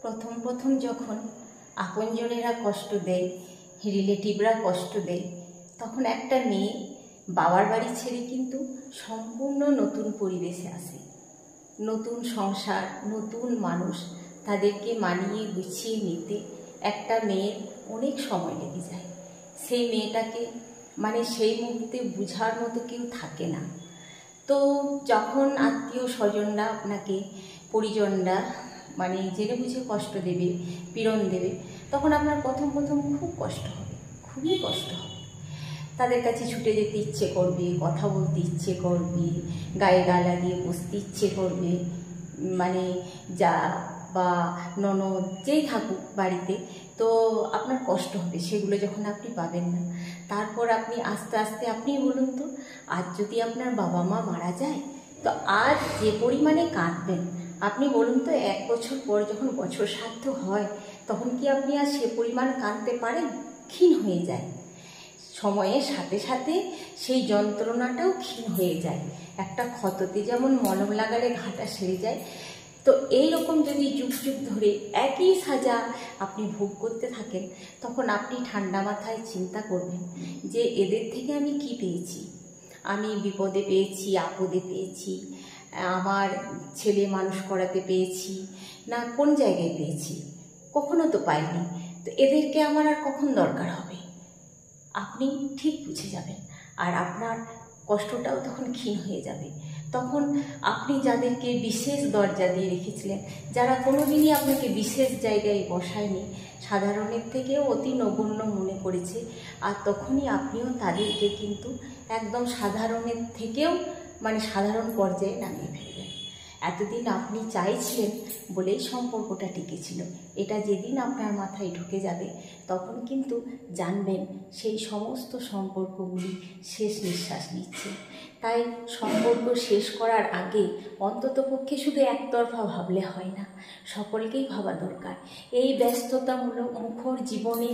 প্রথম প্রথম যখন আপনজনেরা কষ্ট দেয়, রিলেটিভরা কষ্ট দেয়, তখন একটা মেয়ে বাবার বাড়ি ছেড়ে কিন্তু সম্পূর্ণ নতুন পরিবেশে আসে। নতুন সংসার, নতুন মানুষ, তাদেরকে মানিয়ে গুছিয়ে নিতে একটা মেয়ের অনেক সময় লেগে যায়। সেই মেয়েটাকে সেই মুহূর্তে বুঝার মতো কেউ থাকে না। তো যখন আত্মীয় স্বজনরা আপনাকে, পরিজনরা জেনে বুঝে কষ্ট দেবে, পীড়ন দেবে, তখন আপনার প্রথম প্রথম খুব কষ্ট হবে, খুবই কষ্ট হবে। তাদের কাছে ছুটে যেতে ইচ্ছে করবে, কথা বলতে ইচ্ছে করবে, গায়ে গা লাগিয়ে বসতে ইচ্ছে করবে, যা বা ননদ যেই থাকুক বাড়িতে, তো আপনার কষ্ট হবে সেগুলো যখন আপনি পাবেন না। তারপর আপনি আস্তে আস্তে, আপনি বলুন তো, আজ যদি আপনার বাবা মা মারা যায়, তো আজ যে পরিমাণে কাঁদবেন, আপনি বলুন তো 1 বছর পর যখন বছর শ্রাদ্ধ হয়, তখন কি আপনি আর সে পরিমাণ কাঁদতে পারেন? ক্ষীণ হয়ে যায়। সময়ের সাথে সাথে সেই যন্ত্রণাটাও ক্ষীণ হয়ে যায়। একটা ক্ষততে যেমন মলম লাগালে ঘাটা সেরে যায়, তো এইরকম যদি যুগ যুগ ধরে একই সাজা আপনি ভোগ করতে থাকেন, তখন আপনি ঠান্ডা মাথায় চিন্তা করবেন যে এদের থেকে আমি কি পেয়েছি। আমি বিপদে পেয়েছি, আপদে পেয়েছি, আমার ছেলে মানুষ করাতে পেয়েছি, না কোন জায়গায় পেয়েছি? কখনো তো পাইনি। তো এদেরকে আমার আর কখন দরকার হবে? আপনি ঠিক বুঝে যাবেন, আর আপনার কষ্টটাও তখন ক্ষীণ হয়ে যাবে। তখন আপনি যাদেরকে বিশেষ দরজা দিয়ে রেখেছিলেন, যারা কোনোদিনই আপনাকে বিশেষ জায়গায় বসায়নি, সাধারণের থেকেও অতি নগণ্য মনে করেছে, আর তখনই আপনিও তাদেরকে কিন্তু একদম সাধারণের থেকেও সাধারণ পর্যায়ে নামিয়ে ফেলবেন। এতদিন আপনি চাইছিলেন বলেই সম্পর্কটা টিকেছিল। এটা যেদিন আপনার মাথায় ঢুকে যাবে, তখন কিন্তু জানবেন সেই সমস্ত সম্পর্কগুলি শেষ নিঃশ্বাস নিচ্ছে। তাই সম্পর্ক শেষ করার আগে অন্ততপক্ষে শুধু একতরফা ভাবলে হয় না, সকলকেই ভাবা দরকার। এই ব্যস্ততামূলক মুখর জীবনে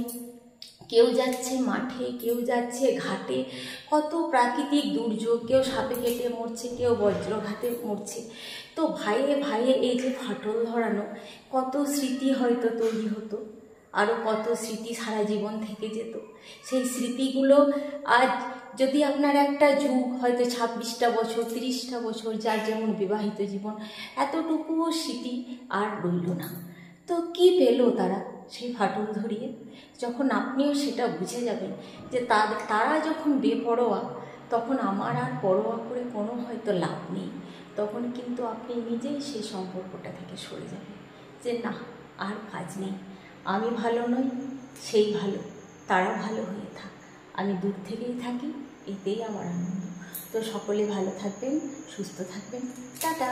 কেউ যাচ্ছে মাঠে, কেউ যাচ্ছে ঘাটে, কত প্রাকৃতিক দুর্যোগ, কেউ সাপে কেটে মরছে, কেউ বজ্রঘাতে মরছে। তো ভাইয়ে ভাইয়ে এই যে ফাটল ধরানো, কত স্মৃতি হয়তো তৈরি হতো, আরও কত স্মৃতি সারা জীবন থেকে যেত। সেই স্মৃতিগুলো আজ যদি আপনার একটা যুগ, হয়তো 26টা বছর, 30টা বছর, যার যেমন বিবাহিত জীবন, এতটুকুও স্মৃতি আর রইল না। তো কি পেল তারা সেই ফাটল ধরিয়ে? যখন আপনিও সেটা বুঝে যাবেন যে তারা যখন বেপরোয়া, তখন আমার আর পরোয়া করে কোনো হয়তো লাভ নেই। তখন কিন্তু আপনি নিজেই সেই সম্পর্কটা থেকে সরে যাবেন, যে না, আর কাজ নেই, আমি ভালো নই, সেই ভালো, তারা ভালো হয়ে থাক, আমি দূর থেকেই থাকি, এতেই আমার আনন্দ। তো সকলে ভালো থাকবেন, সুস্থ থাকবেন, টাটা।